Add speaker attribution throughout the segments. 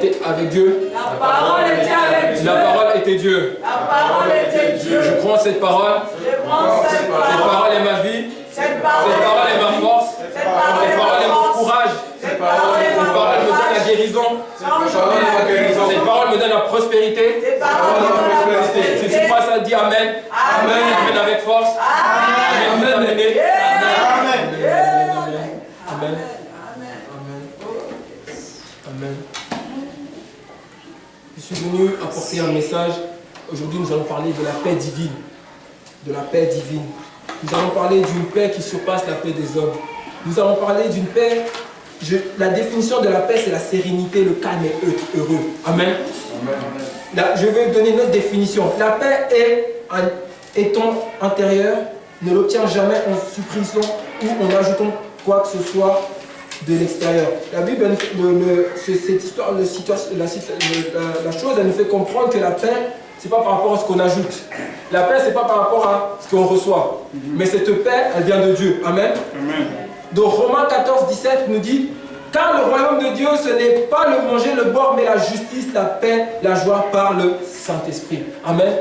Speaker 1: était avec Dieu.
Speaker 2: La parole était avec Dieu.
Speaker 1: La parole était Dieu.
Speaker 2: La parole était Dieu.
Speaker 1: Je prends cette parole.
Speaker 2: Je prends cette parole.
Speaker 1: Cette parole est ma vie.
Speaker 2: Cette parole
Speaker 1: est ma force.
Speaker 2: Cette parole
Speaker 1: est mon courage.
Speaker 2: Cette parole est
Speaker 1: Cette parole me donne la guérison. Cette parole me donne la prospérité.
Speaker 2: Cette parole me donne la prospérité.
Speaker 1: Si tu crois ça, dis Amen.
Speaker 2: Amen.
Speaker 1: Amen avec force.
Speaker 2: Amen.
Speaker 1: Amen. Amen.
Speaker 2: Amen.
Speaker 1: Amen. Je suis venu apporter un message. Aujourd'hui, nous allons parler de la paix divine. De la paix divine. Nous allons parler d'une paix qui surpasse la paix des hommes. Nous allons parler d'une paix. La définition de la paix, c'est la sérénité, le calme et heureux. Amen. Là, je vais donner une autre définition. La paix est un éton intérieur, ne l'obtient jamais en supprimant ou en ajoutant quoi que ce soit de l'extérieur. La Bible, cette histoire, la chose, elle nous fait comprendre que la paix, c'est pas par rapport à ce qu'on ajoute. La paix, c'est pas par rapport à ce qu'on reçoit. Mais cette paix, elle vient de Dieu. Amen. Donc Romains 14, 17 nous dit: car le royaume de Dieu, ce n'est pas le manger, le boire, mais la justice, la paix, la joie par le Saint-Esprit. Amen.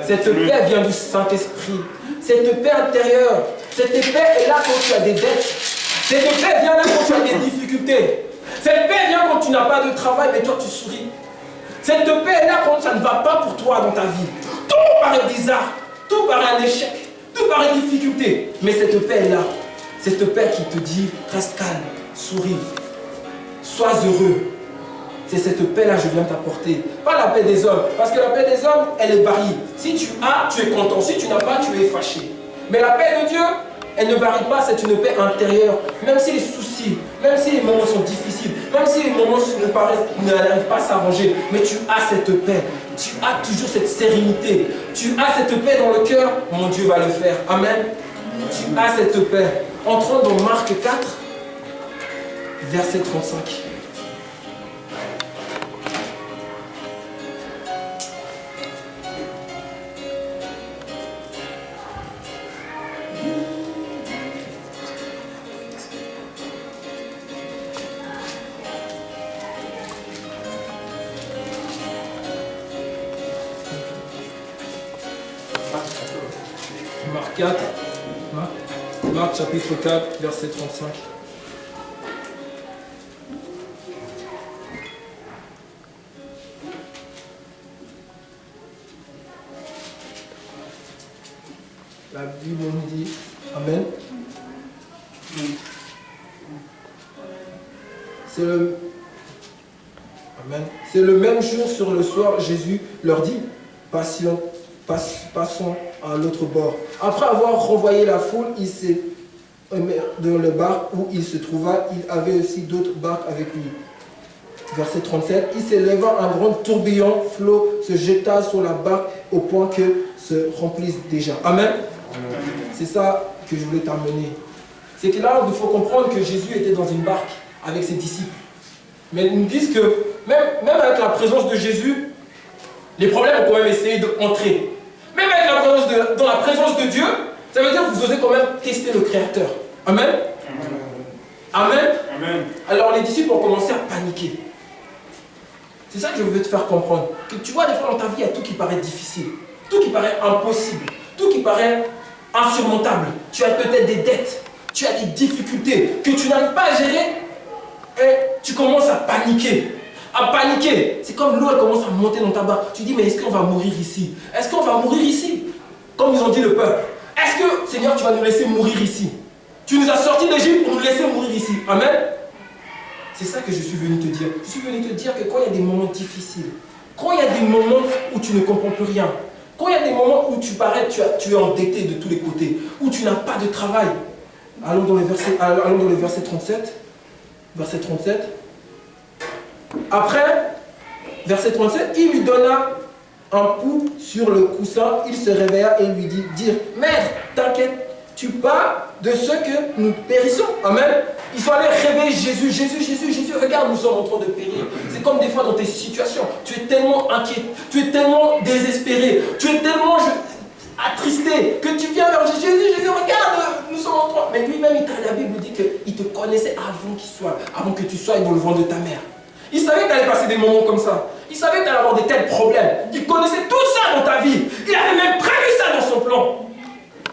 Speaker 1: Cette paix vient du Saint-Esprit. Cette paix intérieure. Cette paix est là quand tu as des dettes. Cette paix vient là quand tu as des difficultés. Cette paix vient quand tu n'as pas de travail, mais toi tu souris. Cette paix est là quand ça ne va pas pour toi dans ta vie. Tout paraît bizarre, tout paraît un échec, tout paraît difficulté. Mais cette paix est là. Cette paix qui te dit: reste calme, souris, sois heureux. C'est cette paix-là que je viens t'apporter. Pas la paix des hommes. Parce que la paix des hommes, elle est varie. Si tu as, tu es content. Si tu n'as pas, tu es fâché. Mais la paix de Dieu, elle ne varie pas. C'est une paix intérieure. Même si les soucis, même si les moments sont difficiles, même si les moments n'arrivent pas à s'arranger, mais tu as cette paix. Tu as toujours cette sérénité. Tu as cette paix dans le cœur. Mon Dieu va le faire. Amen. Tu as cette paix. Entrons dans Marc 4, verset 35. Marc 4, Marc chapitre 4, verset 35. La Bible nous dit, Amen. C'est le même jour, sur le soir, Jésus leur dit: passons à l'autre bord. Après avoir renvoyé la foule, il s'est dans le bar où il se trouva. Il avait aussi d'autres barques avec lui. Verset 37. Il s'éleva un grand tourbillon, flot se jeta sur la barque au point que se remplisse déjà. Amen. C'est ça que je voulais t'amener. C'est que là, il faut comprendre que Jésus était dans une barque avec ses disciples. Mais ils nous disent que même avec la présence de Jésus, les problèmes ont quand même essayé d'entrer. Même avec dans la présence de Dieu, ça veut dire que vous osez quand même tester le Créateur. Amen. Amen. Amen. Alors les disciples ont commencé à paniquer. C'est ça que je veux te faire comprendre. Que tu vois, des fois dans ta vie, il y a tout qui paraît difficile, tout qui paraît impossible, tout qui paraît insurmontable. Tu as peut-être des dettes, tu as des difficultés que tu n'arrives pas à gérer et tu commences à paniquer. C'est comme l'eau, elle commence à monter dans ta barque. Tu dis: mais est-ce qu'on va mourir ici? Est-ce qu'on va mourir ici? Comme ils ont dit le peuple. Est-ce que, Seigneur, tu vas nous laisser mourir ici? Tu nous as sortis d'Égypte pour nous laisser mourir ici. Amen. C'est ça que je suis venu te dire. Je suis venu te dire que quand il y a des moments difficiles, quand il y a des moments où tu ne comprends plus rien, quand il y a des moments où tu es endetté de tous les côtés, où tu n'as pas de travail, allons dans le verset 37. Verset 37. Après, verset 37, il lui donna un coup sur le coussin. Il se réveilla et lui dit: Maître, t'inquiètes-tu pas de ce que nous périssons? Amen. Ils sont allés réveiller Jésus. Jésus, regarde, nous sommes en train de périr. C'est comme des fois dans tes situations. Tu es tellement inquiet, tu es tellement désespéré, tu es tellement attristé que tu viens vers Jésus, regarde, nous sommes en train. Mais lui-même, la Bible dit qu'il te connaissait avant que tu sois dans le ventre de ta mère. Il savait que tu allais passer des moments comme ça. Il savait que tu allais avoir de tels problèmes. Il connaissait tout ça dans ta vie. Il avait même prévu ça dans son plan.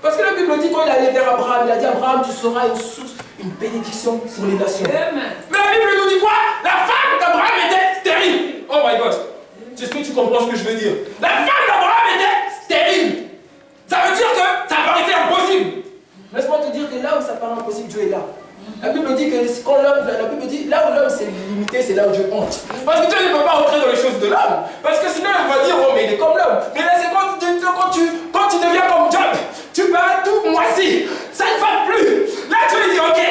Speaker 1: Parce que la Bible dit quand il allait vers Abraham, il a dit Abraham, tu seras une source, une bénédiction pour les nations.
Speaker 3: Amen.
Speaker 1: Mais la Bible nous dit quoi? La femme d'Abraham était stérile. Oh my God. Est-ce que tu comprends ce que je veux dire? La femme d'Abraham était stérile. Ça veut dire que ça paraissait impossible. Laisse-moi te dire que là où ça paraît impossible, Dieu est là. La Bible dit que quand l'homme, la Bible dit là où l'homme s'est limité, c'est là où Dieu entre. Parce que Dieu ne peut pas entrer dans les choses de l'homme. Parce que sinon il va dire oh mais il est comme l'homme. Mais là c'est quand tu deviens comme Job, tu parais tout moisi. Ça ne va plus. Là tu lui dis ok,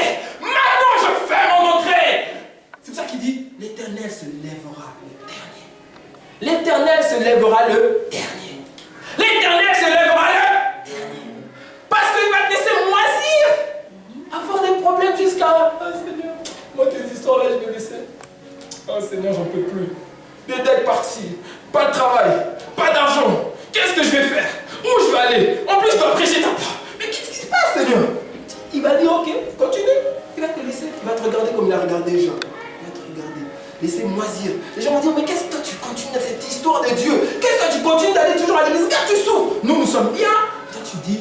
Speaker 1: maintenant je fais mon entrée. C'est pour ça qu'il dit l'Éternel se lèvera le dernier. L'Éternel se lèvera le dernier. L'Éternel se lèvera le dernier. Parce qu'il va te laisser moisir. Avoir des problèmes jusqu'à... Oh Seigneur, moi tes histoires là je vais laisser. Oh Seigneur, j'en peux plus. Des dettes parties, pas de travail, pas d'argent. Qu'est-ce que je vais faire? Où je vais aller? En plus je dois prêcher ta part. Mais qu'est-ce qui se passe Seigneur? Il va dire ok, continue. Il va te laisser, il va te regarder comme il a regardé Jean. Il va te regarder, laisser moisir. Les gens vont dire mais qu'est-ce que toi tu continues dans cette histoire de Dieu? Qu'est-ce que tu continues d'aller toujours à l'église? Regarde tu souffres. Nous sommes bien. Toi tu dis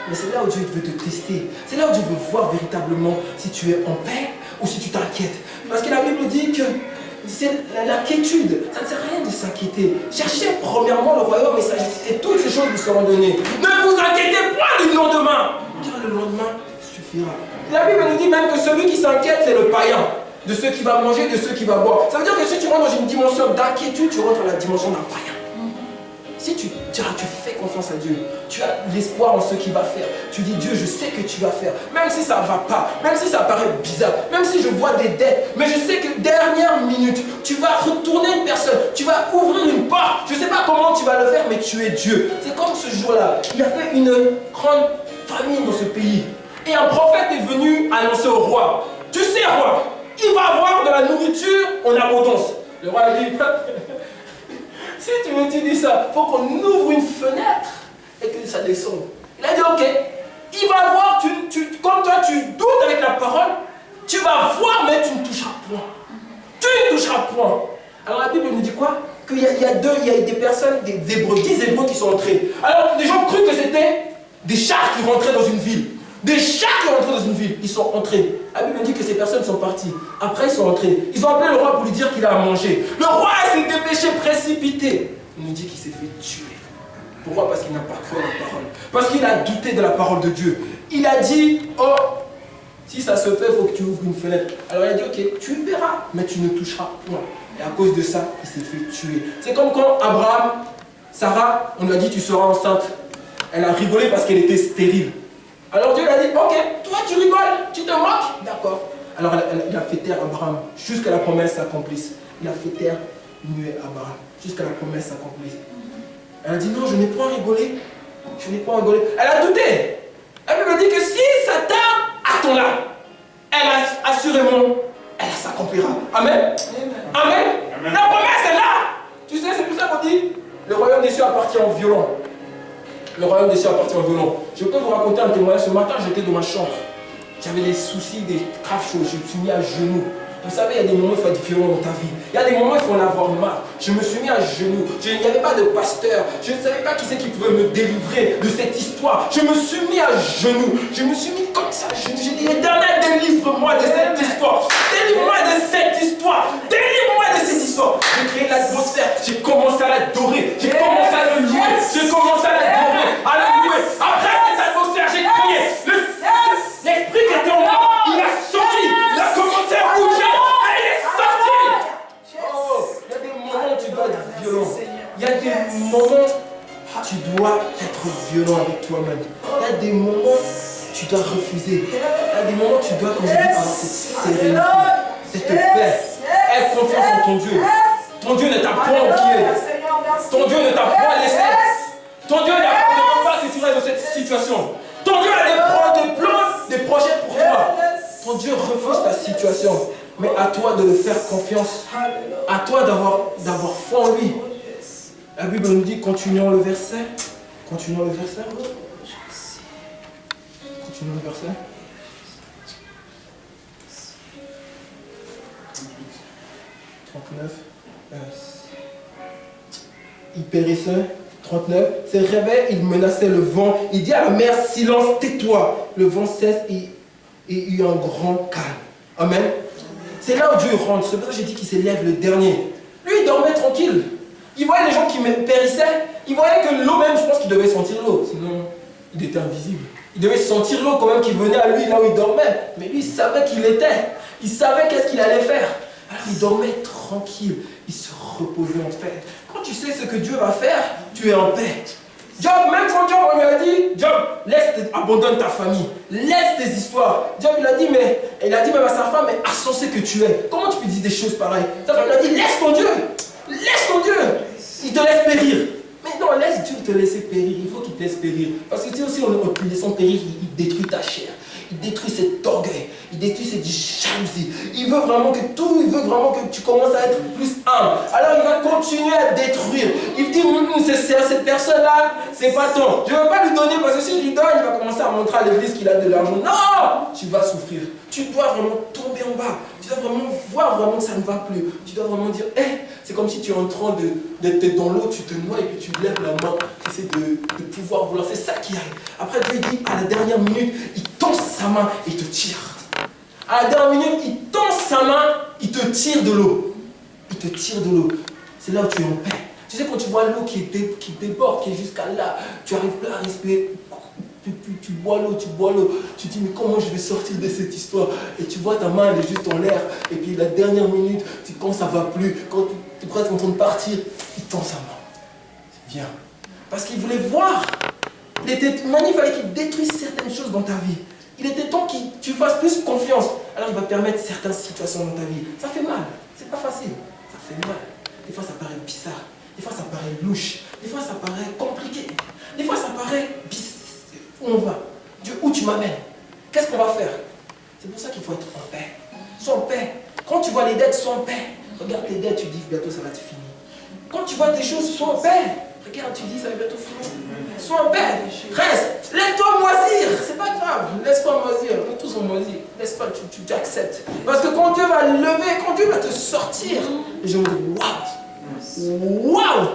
Speaker 1: mais c'est là où Dieu veut te tester. C'est là où Dieu veut voir véritablement si tu es en paix ou si tu t'inquiètes. Parce que la Bible dit que c'est l'inquiétude. Ça ne sert à rien de s'inquiéter. Cherchez premièrement le royaume et toutes ces choses vous seront données. Ne vous inquiétez pas du lendemain. Car le lendemain suffira. La Bible nous dit même que celui qui s'inquiète, c'est le païen. De ceux qui va manger, de ceux qui va boire. Ça veut dire que si tu rentres dans une dimension d'inquiétude, tu rentres dans la dimension d'un païen. Si tu fais confiance à Dieu, tu as l'espoir en ce qu'il va faire. Tu dis Dieu, je sais que tu vas faire. Même si ça ne va pas, même si ça paraît bizarre, même si je vois des dettes, mais je sais que dernière minute, tu vas retourner une personne, tu vas ouvrir une porte. Je ne sais pas comment tu vas le faire, mais tu es Dieu. C'est comme ce jour-là. Il y avait une grande famine dans ce pays. Et un prophète est venu annoncer au roi. Tu sais, roi, il va avoir de la nourriture en abondance. Le roi a dit... Si tu me dis ça, il faut qu'on ouvre une fenêtre et que ça descende. Il a dit ok, il va voir, comme toi tu doutes avec la parole, tu vas voir mais tu ne toucheras point. Tu ne toucheras point. Alors la Bible nous dit quoi? Qu'il y a des personnes, des Hébreux, 10 Hébreux qui sont entrés. Alors les gens crurent que c'était des chars qui rentraient dans une ville. Des chars qui rentraient dans une ville, ils sont entrés. La Bible dit que ces personnes sont parties. Après, ils sont entrés. Ils ont appelé le roi pour lui dire qu'il a à manger. Le roi s'est dépêché, précipité. Il nous dit qu'il s'est fait tuer. Pourquoi? Parce qu'il n'a pas cru à la parole. Parce qu'il a douté de la parole de Dieu. Il a dit, oh, si ça se fait, il faut que tu ouvres une fenêtre. Alors il a dit, ok, tu verras, mais tu ne toucheras point. Et à cause de ça, il s'est fait tuer. C'est comme quand Abraham, Sarah, on lui a dit, tu seras enceinte. Elle a rigolé parce qu'elle était stérile. Alors Dieu lui a dit, ok, toi tu rigoles, tu te moques, d'accord. Alors il a fait taire Abraham jusqu'à la promesse s'accomplisse. Il a fait taire muet Abraham jusqu'à la promesse s'accomplisse. Elle a dit, non, je n'ai pas rigolé. Je n'ai pas rigolé. Elle a douté. Elle me dit que si ça tarde à ton âme, elle a assurément, elle s'accomplira. Amen. Amen. Amen. La promesse est là. Tu sais, c'est pour ça qu'on dit, le royaume des cieux appartient aux violents. Le royaume des cieux appartient aux violents. Je peux vous raconter un témoignage. Ce matin, j'étais dans ma chambre. J'avais des soucis, des graves choses. Je me suis mis à genoux. Vous savez, il y a des moments où il faut être violent dans ta vie. Il y a des moments où il faut en avoir marre. Je me suis mis à genoux. Il n'y avait pas de pasteur. Je ne savais pas qui c'est qui pouvait me délivrer de cette histoire. Je me suis mis à genoux. Je me suis mis comme ça à genoux. J'ai dit, Éternel, délivre-moi de cette histoire. Délivre-moi de cette histoire. Délivre-moi de cette histoire. J'ai créé l'atmosphère. J'ai commencé à l'adorer. J'ai commencé à le louer. J'ai commencé à l'adorer. À le louer. Après cette atmosphère, j'ai crié. L'esprit qui était en moi, il a sorti. Il a commencé à bouger. Il y a des moments où tu dois être violent avec toi-même. Il y a des moments où tu dois refuser. Il y a des moments où tu dois, comme je dis, avoir cette sérénité, cette paix. Aie confiance en ton Dieu. Ton Dieu ne t'a point oublié. Ton Dieu ne t'a point laissé. Ton Dieu ne veut pas que tu restes dans cette situation. Ton Dieu a des plans, des projets pour toi. Ton Dieu refuse ta situation. Mais à toi de le faire confiance. À toi d'avoir foi en lui. La Bible nous dit, continuons le verset. Continuons le verset. Continuons le verset. 39. Il périssait. 39. Se réveille, il menaçait le vent. Il dit à la mer, silence, tais-toi. Le vent cesse et il y a un grand calme. Amen. C'est là où Dieu rentre. C'est pour ça que j'ai dit qu'il s'élève le dernier. Lui, il dormait tranquille. Il voyait les gens qui périssaient. Il voyait que l'eau même, je pense qu'il devait sentir l'eau. Sinon, il était invisible. Il devait sentir l'eau quand même qui venait à lui là où il dormait. Mais lui, il savait qui il était. Il savait qu'est-ce qu'il allait faire. Alors il dormait tranquille. Il se reposait en paix. Quand tu sais ce que Dieu va faire, tu es en paix. Job, même quand Job, on lui a dit, Job, abandonne ta famille, laisse tes histoires. Job, il a dit même à sa femme, mais insensé que tu es. Comment tu peux dire des choses pareilles? Sa femme lui a dit, laisse ton Dieu, il te laisse périr. Mais non, laisse Dieu te laisser périr, il faut qu'il te laisse périr. Parce que tu sais aussi, en te laissant périr, il détruit ta chair. Il détruit cet orgueil, il détruit cette jalousie. Il veut vraiment que tu commences à être plus humble. Alors il va continuer à détruire. Il dit, cette personne-là, c'est pas ton. Je ne veux pas lui donner parce que si je lui donne, il va commencer à montrer à l'église qu'il a de l'argent. Non, tu vas souffrir. Tu dois vraiment tomber en bas. Tu dois vraiment voir vraiment que ça ne va plus. Tu dois vraiment dire, c'est comme si tu es en train d'être dans l'eau, tu te noies et puis tu lèves la main. Tu essaies de pouvoir vouloir. C'est ça qui arrive. Après Dieu dit, à la dernière minute, il tend sa main et il te tire. À la dernière minute, il tend sa main, il te tire de l'eau. Il te tire de l'eau. C'est là où tu es en paix. Tu sais, quand tu vois l'eau qui déborde, qui est jusqu'à là, tu n'arrives plus à respirer. Tu bois l'eau. Tu dis, mais comment je vais sortir de cette histoire? Et tu vois ta main, elle est juste en l'air. Et puis la dernière minute, quand ça ne va plus, quand tu es presque en train de partir, il tend sa main. Viens. Parce qu'il voulait voir. Il fallait qu'il détruise certaines choses dans ta vie. Il était temps que tu fasses plus confiance. Alors il va permettre certaines situations dans ta vie. Ça fait mal. C'est pas facile. Ça fait mal. Des fois ça paraît bizarre. Des fois ça paraît louche. Des fois ça paraît compliqué. Des fois ça paraît bizarre. Où on va? Dieu, où tu m'amènes? Qu'est-ce qu'on va faire? C'est pour ça qu'il faut être en paix. Sois en paix. Quand tu vois les dettes, sois en paix. Regarde tes dettes, tu dis bientôt ça va te finir. Quand tu vois des choses, sois en paix. Regarde, tu dis ça va bientôt finir. Sois en paix. Reste. Laisse-toi moisir. C'est pas grave. Laisse-toi moisir. On est tous en moisir. Laisse-toi, tu acceptes. Parce que quand Dieu va lever, quand Dieu va te sortir, les gens vont dire waouh. Waouh.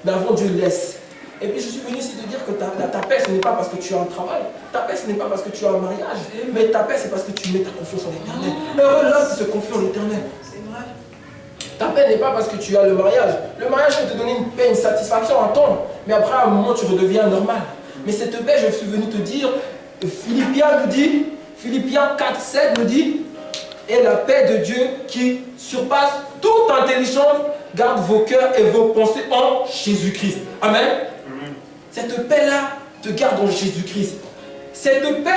Speaker 1: Mais avant, Dieu laisse. Et puis je suis venu ici te dire que ta paix, ce n'est pas parce que tu as un travail. Ta paix, ce n'est pas parce que tu as un mariage. Mais ta paix, c'est parce que tu mets ta confiance en l'éternel. Heureux l'homme qui se confie en l'éternel. C'est vrai. Ta paix n'est pas parce que tu as le mariage. Le mariage peut te donner une paix, une satisfaction, un temps. Mais après, à un moment, tu redeviens normal. Mais cette paix, je suis venu te dire, Philippiens 4:7 nous dit, et la paix de Dieu qui surpasse toute intelligence, garde vos cœurs et vos pensées en Jésus-Christ. Amen. Cette paix-là te garde en Jésus-Christ. Cette paix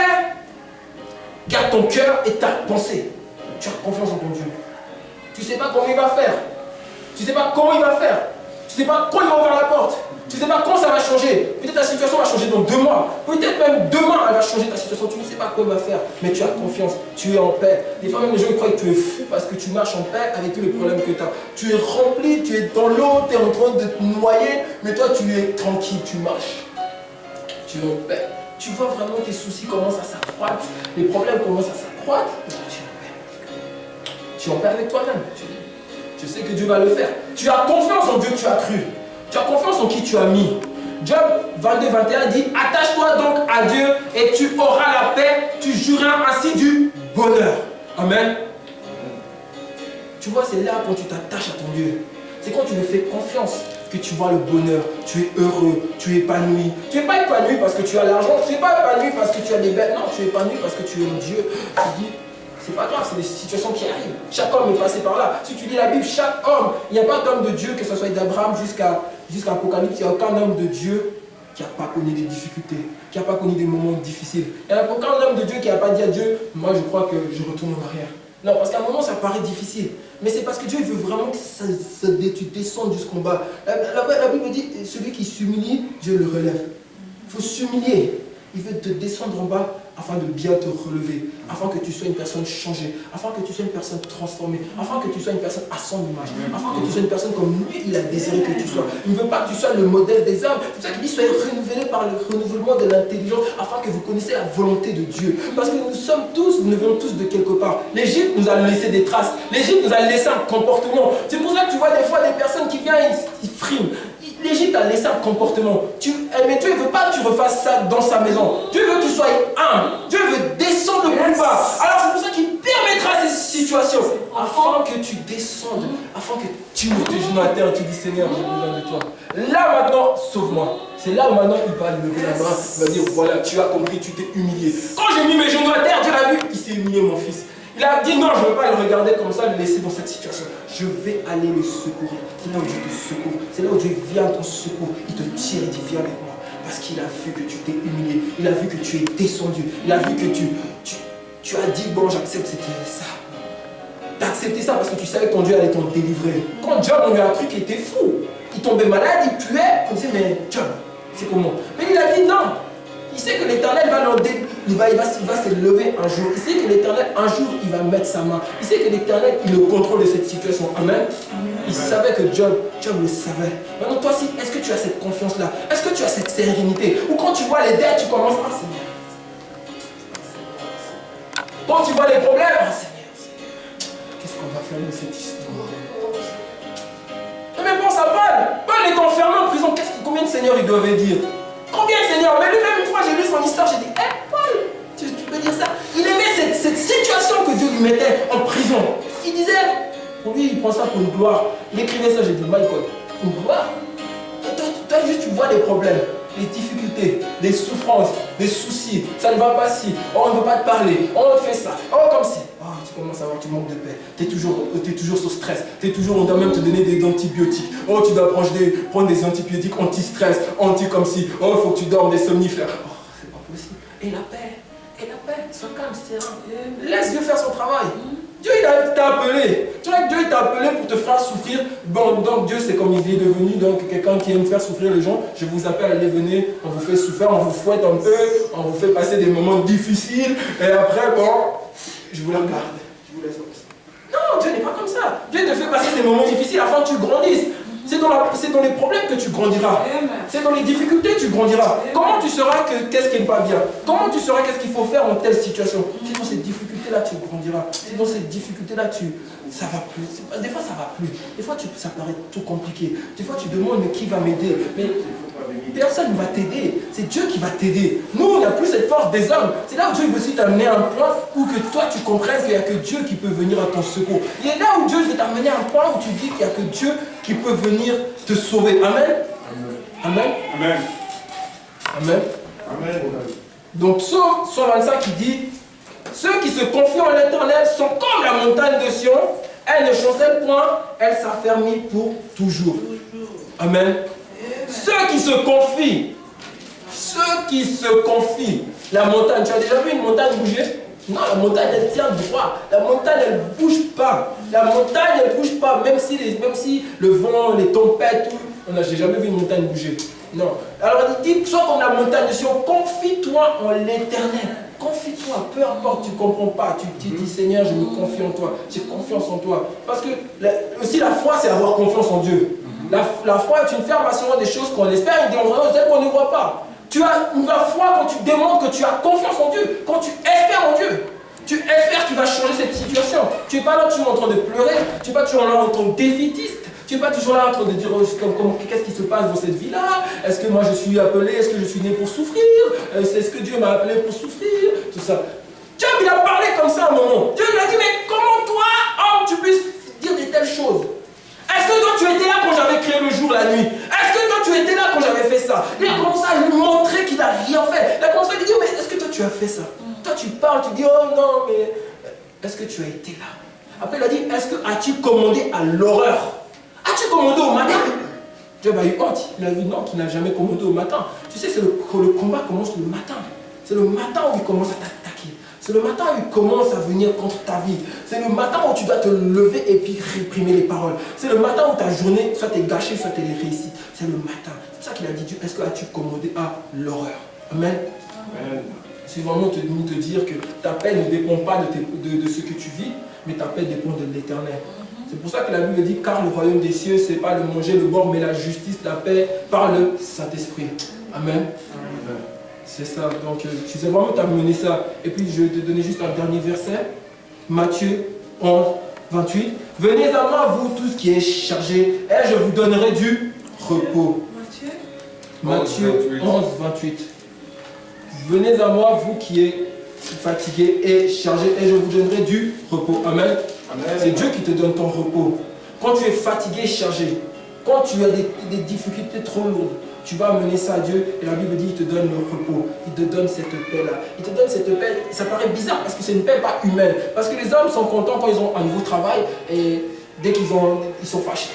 Speaker 1: garde ton cœur et ta pensée. Tu as confiance en ton Dieu. Tu ne sais pas comment il va faire. Tu ne sais pas comment il va faire. Tu ne sais pas quand il va ouvrir la porte. Tu ne sais pas quand ça va changer. Peut-être ta situation va changer dans 2 mois. Peut-être même demain, elle va changer ta situation. Tu ne sais pas quoi il va faire. Mais tu as confiance. Tu es en paix. Des fois, même les gens croient que tu es fou parce que tu marches en paix avec tous les problèmes que tu as. Tu es rempli, tu es dans l'eau, tu es en train de te noyer. Mais toi, tu es tranquille, tu marches. Tu es en paix. Tu vois vraiment tes soucis commencent à s'accroître. Les problèmes commencent à s'accroître. Tu es en paix. Tu es en paix avec toi-même. Tu sais que Dieu va le faire. Tu as confiance en Dieu que tu as cru. Tu as confiance en qui tu as mis. Job 22-21 dit, attache-toi donc à Dieu et tu auras la paix, tu jouiras ainsi du bonheur. Amen. Tu vois, c'est là quand tu t'attaches à ton Dieu. C'est quand tu lui fais confiance que tu vois le bonheur. Tu es heureux, tu es épanoui. Tu n'es pas épanoui parce que tu as l'argent, tu n'es pas épanoui parce que tu as des bêtes. Non, tu es épanoui parce que tu es un Dieu. Tu dis, c'est pas grave, c'est des situations qui arrivent. Chaque homme est passé par là. Si tu lis la Bible, chaque homme, il n'y a pas d'homme de Dieu, que ce soit d'Abraham jusqu'à Apocalypse, il n'y a aucun homme de Dieu qui n'a pas connu des difficultés, qui n'a pas connu des moments difficiles. Il n'y a aucun homme de Dieu qui n'a pas dit à Dieu, moi je crois que je retourne en arrière. Non, parce qu'à un moment ça paraît difficile. Mais c'est parce que Dieu veut vraiment que tu descendes jusqu'en bas. La Bible dit, celui qui s'humilie, Dieu le relève. Il faut s'humilier. Il veut te descendre en bas afin de bien te relever, afin que tu sois une personne changée, afin que tu sois une personne transformée, afin que tu sois une personne à son image, afin que tu sois une personne comme lui, il a désiré que tu sois. Il ne veut pas que tu sois le modèle des hommes. C'est pour ça qu'il dit soyez renouvelés par le renouvellement de l'intelligence, afin que vous connaissiez la volonté de Dieu. Parce que nous venons tous de quelque part. L'Égypte nous a laissé des traces. L'Égypte nous a laissé un comportement. C'est pour ça que tu vois des fois des personnes qui viennent, ils friment. L'Égypte a laissé un comportement. Mais Dieu ne veut pas que tu refasses ça dans sa maison. Dieu veut que tu sois humble. Dieu veut descendre le plus bas. Alors c'est pour ça qu'il permettra ces situations. Afin que tu descendes. Afin que tu mettes tes genoux à terre et tu dis Seigneur, j'ai besoin de toi. Là maintenant, sauve-moi. C'est là où maintenant il va lever la main. Il va dire voilà, tu as compris, tu t'es humilié. Quand j'ai mis mes genoux à terre, Dieu l'a vu, il s'est humilié mon fils. Il a dit non, je ne veux pas le regarder comme ça, le laisser dans cette situation. Je vais aller le secourir. C'est là où Dieu te secourt. C'est là où Dieu vient à ton secours. Il te tire et dit viens avec moi. Parce qu'il a vu que tu t'es humilié. Il a vu que tu es descendu. Il a vu que tu as dit bon, j'accepte ça. Tu as accepté ça parce que tu savais que ton Dieu allait t'en délivrer. Quand Job, on lui a appris qu'il était fou. Il tombait malade, il puait. On disait mais Job, c'est comment? Mais il a dit non. Il sait que l'Éternel va il va se lever un jour. Il sait que l'Éternel, un jour, il va mettre sa main. Il sait que l'Éternel, il le contrôle de cette situation. Amen. Il savait que Job le savait. Maintenant, toi aussi, est-ce que tu as cette confiance-là? Est-ce que tu as cette sérénité? Ou quand tu vois les dettes, tu commences à Seigneur. Quand tu vois les problèmes, Seigneur, qu'est-ce qu'on va faire de cette histoire? Mais bon, ça va. Paul est enfermé en prison. Combien de seigneurs il devait dire? Combien de seigneurs? Mais lui-même, une fois, j'ai lu son histoire, j'ai dit, Paul, tu peux dire ça? Il aimait cette situation que Dieu lui mettait en prison. Il disait, pour lui, il prend ça pour une gloire. Il écrivait ça, j'ai dit, my God, une gloire? Toi, juste, tu vois les problèmes, les difficultés, les souffrances, les soucis. Ça ne va pas si. Oh, on ne veut pas te parler. Oh, on fait ça. Oh, comme si. Oh, tu commences à voir, tu manques de paix. Tu es toujours sous stress. On doit même te donner des antibiotiques. Oh, tu dois prendre des antibiotiques anti-stress, anti-comme si. Oh, il faut que tu dormes des somnifères. Oh, c'est pas possible. Et la paix, sois calme, c'est laisse Dieu faire son travail. Dieu il t'a appelé. Tu vois que Dieu t'a appelé pour te faire souffrir. Bon, donc Dieu c'est comme il est devenu donc quelqu'un qui aime faire souffrir les gens. Je vous appelle, allez venez, on vous fait souffrir, on vous fouette un peu, on vous fait passer des moments difficiles. Et après, bon, je vous la garde. Je vous laisse comme ça. Non, Dieu n'est pas comme ça. Dieu te fait passer des moments difficiles afin que tu grandisses. C'est dans les problèmes que tu grandiras. C'est dans les difficultés que tu grandiras. Comment tu sauras qu'est-ce qui n'est pas bien? Comment tu sauras qu'est-ce qu'il faut faire en telle situation? C'est dans ces difficultés-là que tu grandiras. C'est dans ces difficultés-là que ça va plus. Des fois, ça va plus. Des fois, ça paraît tout compliqué. Des fois, tu demandes, mais qui va m'aider? Mais personne ne va t'aider. C'est Dieu qui va t'aider. Nous, on n'a plus cette force des hommes. C'est là où Dieu veut aussi t'amener à un point où que toi, tu comprennes qu'il n'y a que Dieu qui peut venir à ton secours. Il est là où Dieu veut t'amener à un point où tu dis qu'il n'y a que Dieu qui peut venir te sauver. Amen. Amen.
Speaker 2: Amen.
Speaker 1: Amen.
Speaker 2: Amen.
Speaker 1: Donc, Psaume 125 qui dit ceux qui se confient en l'Éternel sont comme la montagne de Sion. Elle ne chancelle point, elle s'affermit pour toujours. Amen. Ceux qui se confient, la montagne, tu as déjà vu une montagne bouger? Non, la montagne elle tient droit, la montagne elle ne bouge pas, la montagne elle ne bouge pas, même si le vent, les tempêtes, j'ai jamais vu une montagne bouger. Non. Alors il dit, sois comme la montagne de Sion, confie-toi en l'Éternel. Confie-toi, peu importe, tu ne comprends pas, tu dis Seigneur, je me confie en toi, j'ai confiance en toi. Parce que aussi la foi, c'est avoir confiance en Dieu. La foi est une affirmation des choses qu'on espère et des qu'on ne voit pas. Tu as la foi quand tu démontres que tu as confiance en Dieu, quand tu espères en Dieu. Tu espères qu'il va changer cette situation. Tu n'es pas là toujours en train de pleurer, tu n'es pas toujours là en train de défaitiste. Tu n'es pas toujours là en train de dire qu'est-ce qui se passe dans cette vie-là? Est-ce que moi je suis appelé? Est-ce que je suis né pour souffrir? Est-ce que Dieu m'a appelé pour souffrir? Tout ça. Job, il a parlé comme ça à un moment. Dieu lui a dit, mais comment toi, homme, tu puisses dire de telles choses? Est-ce que toi tu étais là quand j'avais créé le jour, la nuit? Est-ce que toi tu étais là quand j'avais fait ça? Il a commencé à lui montrer qu'il n'a rien fait. Il a commencé à lui dire, mais est-ce que toi tu as fait ça? Toi tu parles, tu dis, oh non, mais est-ce que tu as été là? Après il a dit, as-tu commandé à l'horreur? As-tu commandé au matin? Job a eu honte. Il a dit non, qu'il n'a jamais commandé au matin. Tu sais, le combat commence le matin. C'est le matin où il commence à t'attaquer. C'est le matin où il commence à venir contre ta vie. C'est le matin où tu dois te lever et puis réprimer les paroles. C'est le matin où ta journée, soit t'es gâchée, soit elle est réussie. C'est le matin. C'est pour ça qu'il a dit, Dieu, est-ce que as-tu commandé à l'horreur? Amen.
Speaker 2: Amen.
Speaker 1: suis vraiment venu te dire que ta paix ne dépend pas de ce que tu vis, mais ta paix dépend de l'Éternel. C'est pour ça que la Bible dit, car le royaume des cieux, c'est pas le manger, le boire, mais la justice, la paix par le Saint-Esprit. Amen. C'est ça. Donc, je sais vraiment t'amener ça. Et puis, je vais te donner juste un dernier verset. Matthieu 11, 28. Venez à moi, vous tous qui êtes chargés, et je vous donnerai du repos. Matthieu 11, 28. Venez à moi, vous qui êtes fatigués et chargés, et je vous donnerai du repos. Amen. C'est Dieu qui te donne ton repos. Quand tu es fatigué et chargé, quand tu as des difficultés trop lourdes, tu vas amener ça à Dieu et la Bible dit qu'il te donne le repos, il te donne cette paix-là. Il te donne cette paix, ça paraît bizarre parce que c'est une paix pas humaine. Parce que les hommes sont contents quand ils ont un nouveau travail et dès qu'ils sont fâchés.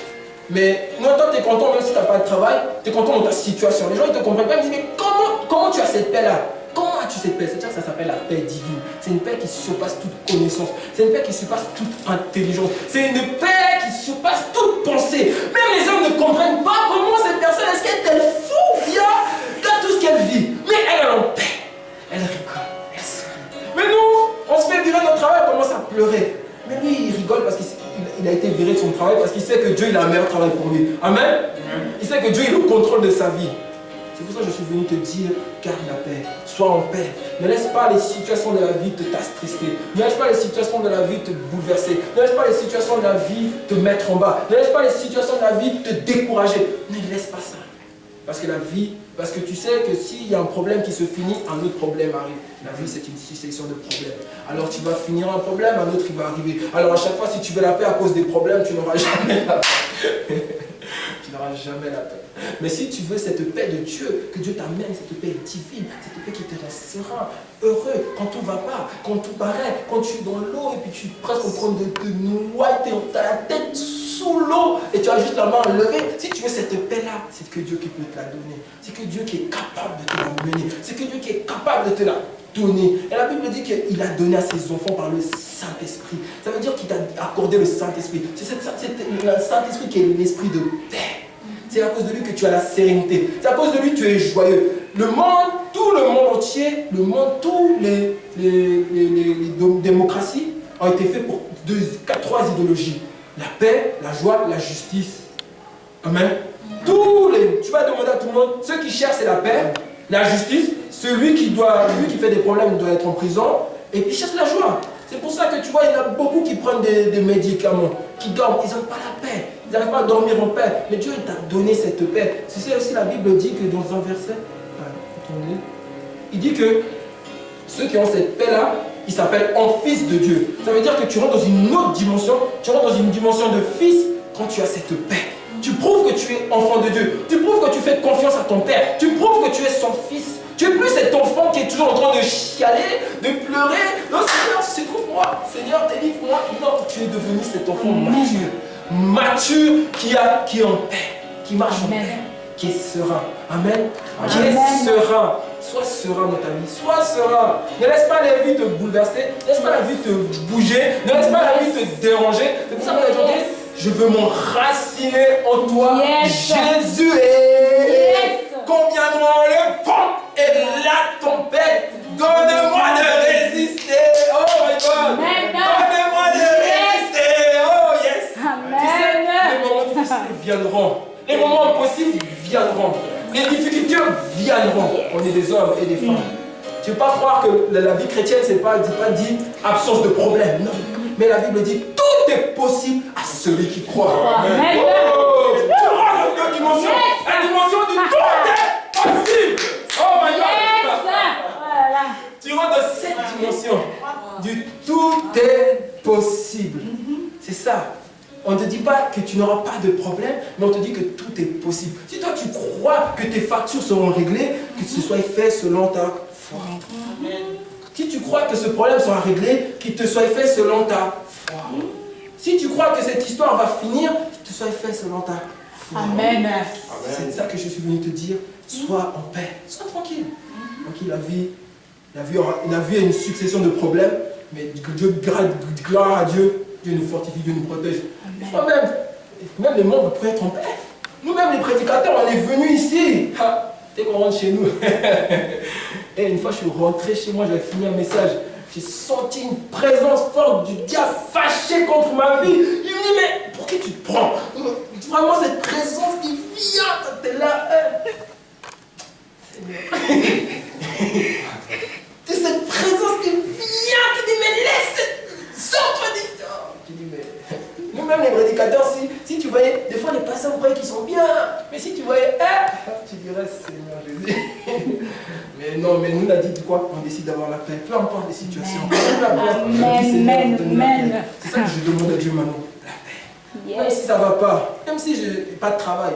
Speaker 1: Mais non, toi tu es content même si tu n'as pas de travail, tu es content dans ta situation. Les gens ils te comprennent pas, ils disent mais comment tu as cette paix-là? Comment as-tu cette paix? C'est-à-dire que ça s'appelle la paix divine. C'est une paix qui surpasse toute connaissance. C'est une paix qui surpasse toute intelligence. C'est une paix qui surpasse toute pensée. Même les hommes ne comprennent pas comment cette personne, est-ce qu'elle est fou bien dans tout ce qu'elle vit. Mais elle est en paix. Elle rigole. Elle sourit. Mais nous, on se fait virer de notre travail, on commence à pleurer. Mais lui, il rigole parce qu'il a été viré de son travail, parce qu'il sait que Dieu il a un meilleur travail pour lui. Amen. Il sait que Dieu il a le contrôle de sa vie. C'est pour ça que je suis venu te dire, garde la paix, sois en paix. Ne laisse pas les situations de la vie te t'attrister. Ne laisse pas les situations de la vie te bouleverser. Ne laisse pas les situations de la vie te mettre en bas. Ne laisse pas les situations de la vie te décourager. Ne laisse pas ça. Parce que la vie, parce que tu sais que s'il y a un problème qui se finit, un autre problème arrive. La vie, c'est une succession de problèmes. Alors tu vas finir un problème, un autre qui va arriver. Alors à chaque fois, si tu veux la paix à cause des problèmes, tu n'auras jamais la paix. Tu n'auras jamais la paix. Mais si tu veux cette paix de Dieu, que Dieu t'amène, cette paix divine, cette paix qui te rend serein, heureux, quand tout va pas, quand tout paraît, quand tu es dans l'eau et puis tu es presque en train de te noyer, tu as la tête sous l'eau et tu as juste la main levée. Si tu veux cette paix-là, c'est que Dieu qui peut te la donner. C'est que Dieu qui est capable de te la mener. C'est que Dieu qui est capable de te la donner. Et la Bible dit qu'il a donné à ses enfants par le Saint-Esprit. Ça veut dire qu'il t'a accordé le Saint-Esprit. C'est le Saint-Esprit qui est l'esprit de paix. C'est à cause de lui que tu as la sérénité. C'est à cause de lui que tu es joyeux. Le monde, tout le monde entier, le monde, toutes les démocraties ont été faites pour trois idéologies. La paix, la joie, la justice. Amen. Tu vas demander à tout le monde, ceux qui cherchent c'est la paix, la justice, celui qui fait des problèmes doit être en prison, et puis cherche la joie. C'est pour ça que tu vois, il y en a beaucoup qui prennent des médicaments, qui dorment, ils n'ont pas la paix, ils n'arrivent pas à dormir en paix. Mais Dieu t'a donné cette paix. Tu sais aussi, la Bible dit que dans un verset, il dit que ceux qui ont cette paix-là, ils s'appellent en fils de Dieu. Ça veut dire que tu rentres dans une autre dimension, tu rentres dans une dimension de fils quand tu as cette paix. Tu prouves que tu es enfant de Dieu, tu prouves que tu fais confiance à ton Père, tu prouves que tu es son fils. Tu es plus cet enfant qui est toujours en train de chialer, de pleurer. Non, Seigneur, secours-moi. Seigneur, délivre-moi. Non, tu es devenu cet enfant mature, qui est en paix, qui marche en paix, qui est serein. Amen. Qui est serein. Sois serein dans ta vie. Sois serein. Ne laisse pas la vie te bouleverser. Ne laisse pas la vie te bouger. Ne laisse pas la vie te déranger. C'est pour ça qu'on a chanté. Je veux m'enraciner en toi. Jésus est. Combien le vent et la tempête. Donne-moi de résister. Oh my God. Donne-moi de résister. Oh yes. Tu sais, les moments difficiles viendront. Les moments impossibles viendront. Les difficultés viendront. On est des hommes et des femmes. Tu ne peux pas croire que la vie chrétienne, c'est pas dit absence de problème. Non. Mais la Bible dit tout est possible à celui qui croit. Amen. Oh, tu rentres dans une dimension. La dimension du tout est possible. Oh my God. Tu rentres dans cette dimension du tout est possible. C'est ça. On ne te dit pas que tu n'auras pas de problème, mais on te dit que tout est possible. Si toi tu crois que tes factures seront réglées, que ce soit fait selon ta foi. Si tu crois que ce problème sera réglé, qu'il te soit fait selon ta foi. Si tu crois que cette histoire va finir, qu'il te soit fait selon ta foi.
Speaker 3: Amen.
Speaker 1: C'est ça que je suis venu te dire. Sois en paix, sois tranquille. La vie est une succession de problèmes, mais gloire à Dieu, Dieu nous fortifie, Dieu nous protège. Même les membres pourraient être en paix. Nous-mêmes les prédicateurs, on est venus ici. Dès qu'on rentre chez nous. Et une fois, je suis rentré chez moi, j'avais fini un message. J'ai senti une présence forte du diable fâché contre ma vie. Il me dit, mais pour qui tu te prends? Vraiment, cette présence qui vient quand t'es là. C'est cette présence qui vient, qui dit, mais laisse, sors-toi d'ici. Tu dis, mais nous-mêmes les prédicateurs, si tu voyais, des fois les pasteurs vous croyez qu'ils sont bien, mais si tu voyais, tu dirais, Seigneur Jésus. Mais non, mais nous, on a dit quoi? On décide d'avoir la paix, peu importe les situations.
Speaker 3: Amen.
Speaker 1: C'est ça que je demande à Dieu maintenant. La paix. Même si ça ne va pas, même si je n'ai pas de travail,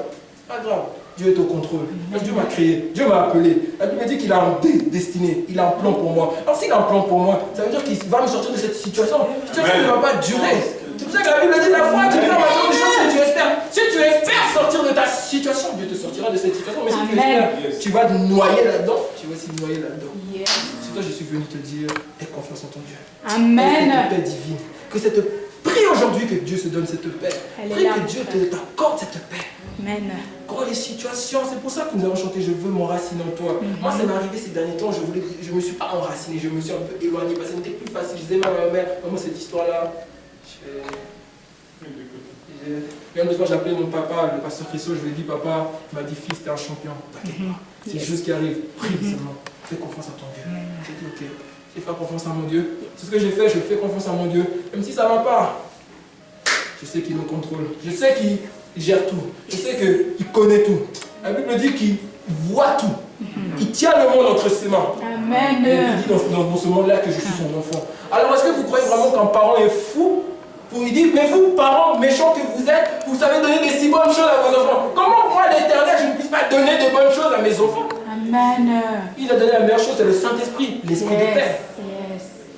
Speaker 1: pas grave. Dieu est au contrôle. Dieu m'a créé, Dieu m'a appelé. La Bible me dit qu'il a un destinée, il a un plan pour moi. Alors s'il a un plan pour moi, ça veut dire qu'il va me sortir de cette situation. Cette situation ne va pas durer. C'est pour ça que la Bible dit la foi, tu fais en fonction des choses que tu espères. Si tu espères sortir de ta situation, Dieu te sortira de cette situation. Mais si tu espères, tu vas te noyer là-dedans, tu vas aussi te noyer là-dedans. C'est toi que je suis venu te dire, aie confiance en ton Dieu.
Speaker 3: Amen.
Speaker 1: Cette paix divine. Que cette prie aujourd'hui que Dieu se donne cette paix. Prie que Dieu t'accorde cette paix.
Speaker 3: Amen.
Speaker 1: Quand les situations, c'est pour ça que nous avons chanté Je veux m'enraciner en toi. Moi, ça m'est arrivé ces derniers temps, je ne me suis pas enraciné, je me suis un peu éloigné parce que c'était plus facile. Je disais même à ma mère, comment cette histoire-là, même une fois, j'ai appelé mon papa, le pasteur Christo, je lui ai dit, papa, il m'a dit, fils, t'es un champion, t'inquiète pas. C'est des choses qui arrivent, prie seulement, fais confiance à ton Dieu. J'ai dit, ok, je vais faire confiance à mon Dieu. C'est ce que j'ai fait, je fais confiance à mon Dieu. Même si ça ne va pas, je sais qu'il me contrôle, je sais qu'il gère tout, je sais qu'il connaît tout. La Bible dit qu'il voit tout. Il tient le monde entre ses mains.
Speaker 3: Amen.
Speaker 1: Et il dit dans ce monde-là que je suis son enfant. Alors est-ce que vous croyez vraiment qu'un parent est fou pour lui dire, mais vous, parents méchants que vous êtes, vous savez donner des si bonnes choses à vos enfants. Comment moi, l'Éternel, je ne puisse pas donner de bonnes choses à mes enfants?
Speaker 3: Amen.
Speaker 1: Il a donné la meilleure chose, c'est le Saint-Esprit, l'Esprit de Père.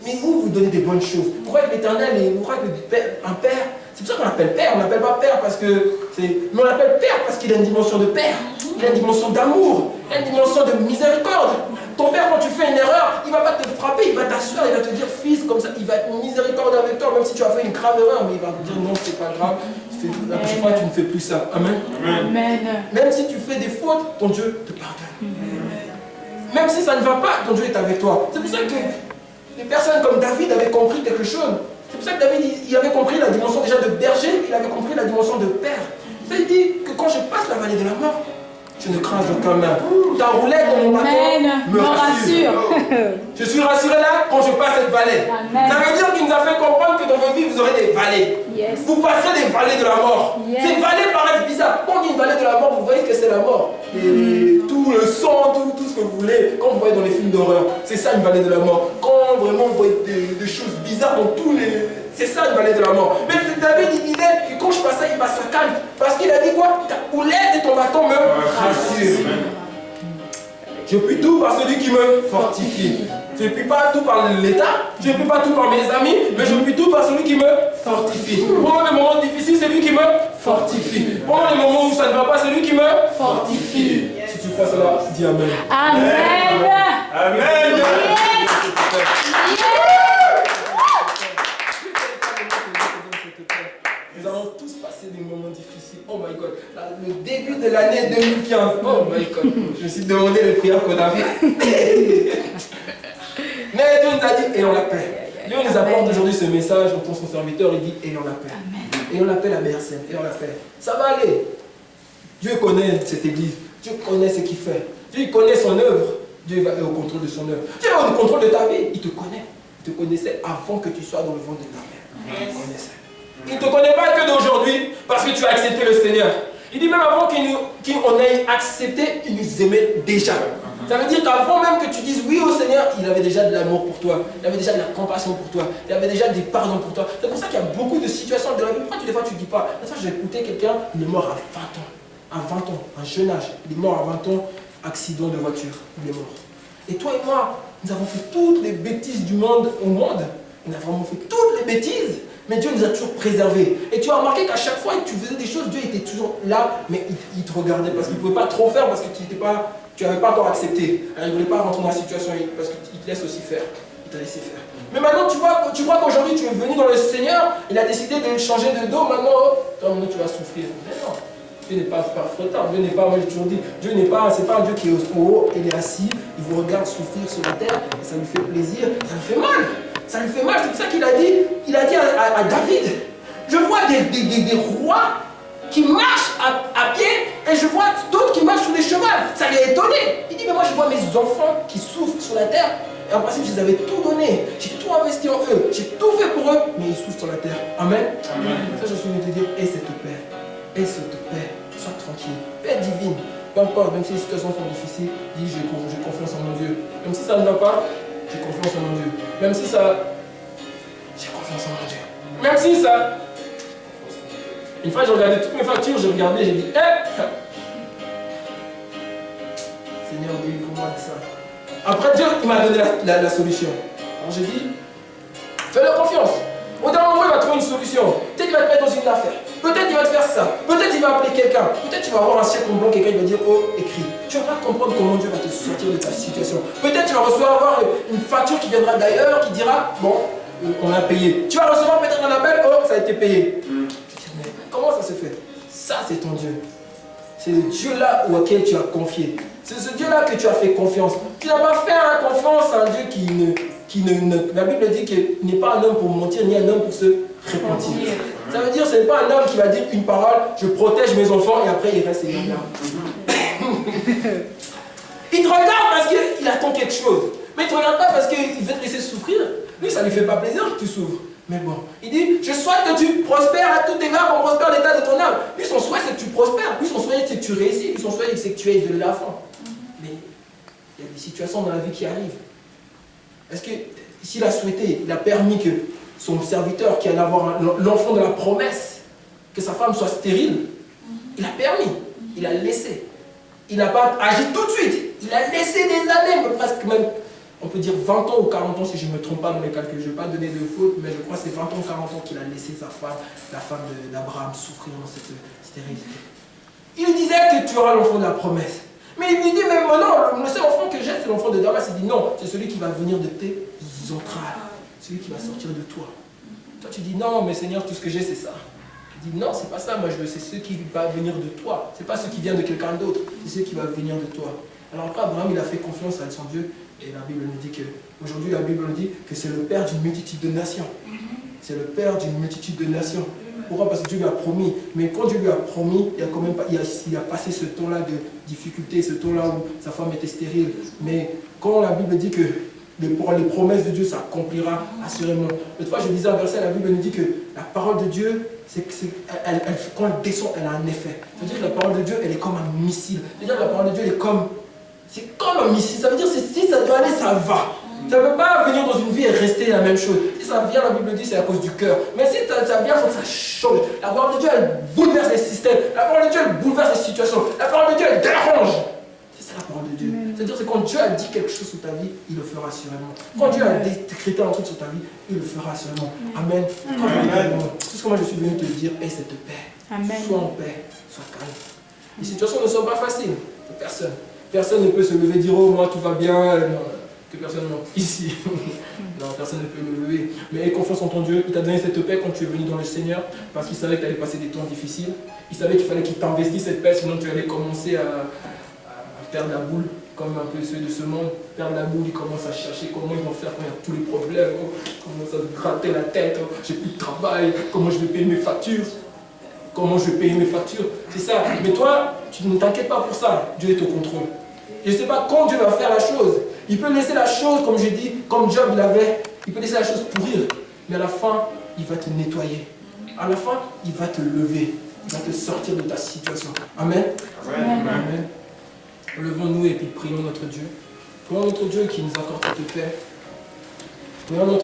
Speaker 1: Mais vous donnez des bonnes choses. Vous croyez que l'Éternel, vous croyez qu'un Père, c'est pour ça qu'on l'appelle Père, on ne l'appelle pas Père parce que c'est... Mais on l'appelle Père parce qu'il a une dimension de Père, il a une dimension d'amour, il a une dimension de miséricorde. Ton Père, quand tu fais une erreur, il ne va pas te frapper, il va t'assurer, il va te dire fils, comme ça, il va être miséricorde avec toi, même si tu as fait une grave erreur, mais il va te dire non, c'est pas grave, la prochaine fois tu ne fais plus ça. Amen.
Speaker 3: Amen.
Speaker 1: Même si tu fais des fautes, ton Dieu te pardonne. Même si ça ne va pas, ton Dieu est avec toi. C'est pour ça que les personnes comme David avaient compris quelque chose. C'est pour ça que David, il avait compris la dimension déjà de berger, il avait compris la dimension de père. Ça, il dit que quand je passe la vallée de la mort, je ne crains aucun mal. Ta roulette dans mon bâton me rassure. Je suis rassuré là quand je passe cette vallée.
Speaker 3: Amen. Ça
Speaker 1: veut dire qu'il nous a fait comprendre que dans vos vies, vous aurez des vallées.
Speaker 3: Yes.
Speaker 1: Vous passerez des vallées de la mort.
Speaker 3: Yes.
Speaker 1: Ces vallées paraissent bizarres. Quand on dit une vallée de la mort, vous voyez que c'est la mort. Et tout le sang, tout ce que vous voulez, quand vous voyez dans les films d'horreur, c'est ça une vallée de la mort. Quand vraiment vous voyez des choses bizarres dans tous les... C'est ça une vallée de la mort. Mais David, il disait que quand je passais, il passe à calme. Parce qu'il a dit quoi? Ta houlette et ton bâton me rassurent. Je puis tout par celui qui me fortifie. Je ne puis pas tout par l'État, je ne puis pas tout par mes amis, mais je puis tout par celui qui me fortifie. Pendant les moments difficiles, c'est lui qui me fortifie. Pendant les moments où ça ne va pas, c'est lui qui me fortifie. Si tu crois cela, dis Amen.
Speaker 3: Amen.
Speaker 2: Amen.
Speaker 1: Nous avons tous passé des moments difficiles. Oh my God. Le début de l'année 2015. Oh my God. Je me suis demandé les prières qu'on a fait. Mais Dieu nous a dit, ayons la paix. Dieu nous apporte aujourd'hui ce message en tant que son serviteur. Il dit, ayons la paix. Ayons la paix, la BRCM. Ayons la paix. Ça va aller. Dieu connaît cette église. Dieu connaît ce qu'il fait. Dieu connaît son œuvre. Dieu va au contrôle de son œuvre. Dieu est au contrôle de ta vie. Il te connaît. Il te connaissait avant que tu sois dans le ventre de ta mère. Il te connaissait. Il ne te connaît pas que d'aujourd'hui parce que tu as accepté le Seigneur. Il dit même avant qu'on ait accepté, il nous aimait déjà. Ça veut dire qu'avant même que tu dises oui au Seigneur, il avait déjà de l'amour pour toi. Il avait déjà de la compassion pour toi. Il avait déjà des pardons pour toi. C'est pour ça qu'il y a beaucoup de situations de la vie. Pourquoi des fois tu ne dis pas? Des fois j'ai écouté quelqu'un, il est mort à 20 ans. À 20 ans, un jeune âge. Il est mort à 20 ans, accident de voiture. Il est mort. Et toi et moi, nous avons fait toutes les bêtises du monde au monde. Nous avons fait toutes les bêtises. Mais Dieu nous a toujours préservés. Et tu as remarqué qu'à chaque fois que tu faisais des choses, Dieu était toujours là, mais il te regardait parce qu'il ne pouvait pas trop faire parce que tu n'avais pas encore accepté. Alors, il ne voulait pas rentrer dans la situation parce qu'il te laisse aussi faire. Il t'a laissé faire. Mais maintenant, tu crois qu'aujourd'hui tu es venu dans le Seigneur, il a décidé de changer de dos, maintenant tu vas souffrir. Mais non. Dieu n'est pas farfretard. Dieu n'est pas, moi j'ai toujours dit, Dieu n'est pas, c'est pas un Dieu qui est au haut, il est assis, il vous regarde souffrir sur la terre, et ça lui fait plaisir, ça lui fait mal. Ça lui fait mal, c'est pour ça qu'il a dit à David, je vois des rois qui marchent à pied, et je vois d'autres qui marchent sur des chevaux. Ça lui a étonné. Il dit, mais moi je vois mes enfants qui souffrent sur la terre, et en principe, je les avais tout donné, j'ai tout investi en eux, j'ai tout fait pour eux, mais ils souffrent sur la terre. Amen.
Speaker 2: Amen.
Speaker 1: Ça, je suis venu te dire, aie cette paix, sois tranquille, paix divine. Peu importe, même si les situations sont difficiles, dis, j'ai confiance en mon Dieu. Même si ça ne va pas, j'ai confiance en mon Dieu. Même si ça, j'ai confiance en mon Dieu. Même si ça, une fois, j'ai regardé toutes mes factures, j'ai regardé, j'ai dit, Seigneur, délivre-moi de ça. Après, Dieu, il m'a donné la solution. Alors j'ai dit, fais-le confiance. Au dernier moment, il va trouver une solution. Peut-être qu'il va te mettre dans une affaire. Peut-être qu'il va te faire ça. Peut-être qu'il va appeler quelqu'un. Peut-être qu'il va avoir un chèque en blanc, quelqu'un va dire, oh, écris. Tu ne vas pas comprendre comment Dieu va te sortir de ta situation. Peut-être tu vas recevoir une facture qui viendra d'ailleurs, qui dira, bon, on a payé. Tu vas recevoir peut-être un appel, oh, ça a été payé. Tu dis, mais comment ça se fait? Ça, c'est ton Dieu. C'est le Dieu-là auquel tu as confié. C'est ce Dieu-là que tu as fait confiance. Tu n'as pas fait confiance à un Dieu qui ne... La Bible dit qu'il n'est pas un homme pour mentir, ni un homme pour se repentir. Ça veut dire que ce n'est pas un homme qui va dire une parole, je protège mes enfants, et après il reste les là. Il te regarde parce qu'il attend quelque chose. Mais il ne te regarde pas parce qu'il veut te laisser souffrir. Lui, ça ne lui fait pas plaisir que tu souffres. Mais bon, il dit, je souhaite que tu prospères à tous tes âmes, qu'on prospère l'état de ton âme. Lui, son souhait, c'est que tu prospères. Lui, son souhait, c'est que tu réussis. Lui, son souhait, c'est que tu aies de l'argent. Mais il y a des situations dans la vie qui arrivent. Est-ce que, s'il a souhaité, il a permis que son serviteur, qui allait avoir l'enfant de la promesse, que sa femme soit stérile, il a permis, il a laissé. Il n'a pas agi tout de suite. Il a laissé des années, presque même, on peut dire 20 ans ou 40 ans si je ne me trompe pas dans les calculs. Je ne vais pas donner de faute, mais je crois que c'est 20 ans ou 40 ans qu'il a laissé sa femme, la femme d'Abraham, souffrir dans cette stérilité. Il lui disait que tu auras l'enfant de la promesse. Mais il lui dit, mais non, le seul enfant que j'ai, c'est l'enfant de Damas. Il dit, non, c'est celui qui va venir de tes entrailles, celui qui va sortir de toi. Toi, tu dis, non, mais Seigneur, tout ce que j'ai, c'est ça. Il dit, non, c'est pas ça, moi je veux, c'est ce qui va venir de toi. C'est pas ce qui vient de quelqu'un d'autre, c'est ce qui va venir de toi. Alors après, Abraham, il a fait confiance à son Dieu, et la Bible nous dit que, aujourd'hui, la Bible nous dit que c'est le Père d'une multitude de nations. C'est le Père d'une multitude de nations. Pourquoi? Parce que Dieu lui a promis. Mais quand Dieu lui a promis, il a passé ce temps-là de difficulté, ce temps-là où sa femme était stérile. Mais quand la Bible dit que les promesses de Dieu s'accomplira assurément. L'autre fois, je disais un verset, la Bible nous dit que la parole de Dieu, quand elle descend, elle a un effet. C'est-à-dire que la parole de Dieu, elle est comme un missile. C'est-à-dire que la parole de Dieu, c'est comme un missile. Ça veut dire que si ça doit aller, ça va. Ça ne peut pas venir dans une vie et rester la même chose. Si ça vient, la Bible dit, c'est à cause du cœur. Mais si ça vient, il faut que ça change. La parole de Dieu, elle bouleverse les systèmes. La parole de Dieu, elle bouleverse les situations. La parole de Dieu, elle dérange. C'est ça la parole de Dieu. C'est-à-dire que quand Dieu a dit quelque chose sur ta vie, il le fera assurément. Quand Dieu a décrété un truc sur ta vie, il le fera assurément. Amen. Amen. Tout ce que moi je suis venu te dire est cette paix. Amen. Sois en paix, sois calme. Les situations ne sont pas faciles pour personne. Personne ne peut se lever et dire, oh, moi tout va bien. Non. Que personne non. Ici. Non, personne ne peut me lever. Mais aie confiance en ton Dieu. Il t'a donné cette paix quand tu es venu dans le Seigneur, parce qu'il savait que tu allais passer des temps difficiles. Il savait qu'il fallait qu'il t'investisse cette paix, sinon tu allais commencer à perdre la boule, comme un peu ceux de ce monde. Perdre la boule, ils commencent à chercher comment ils vont faire quand il y a tous les problèmes. Comment ça se gratter la tête, j'ai plus de travail, comment je vais payer mes factures. Comment je vais payer mes factures. C'est ça. Mais toi, tu ne t'inquiètes pas pour ça. Dieu est au contrôle. Je ne sais pas quand Dieu va faire la chose. Il peut laisser la chose, comme j'ai dit, comme Job il peut laisser la chose pourrir. Mais à la fin, il va te nettoyer. À la fin, il va te lever. Il va te sortir de ta situation. Amen. Amen. Amen. Levons-nous et puis prions notre Dieu. Prions notre Dieu qui nous accorde cette paix. Prions notre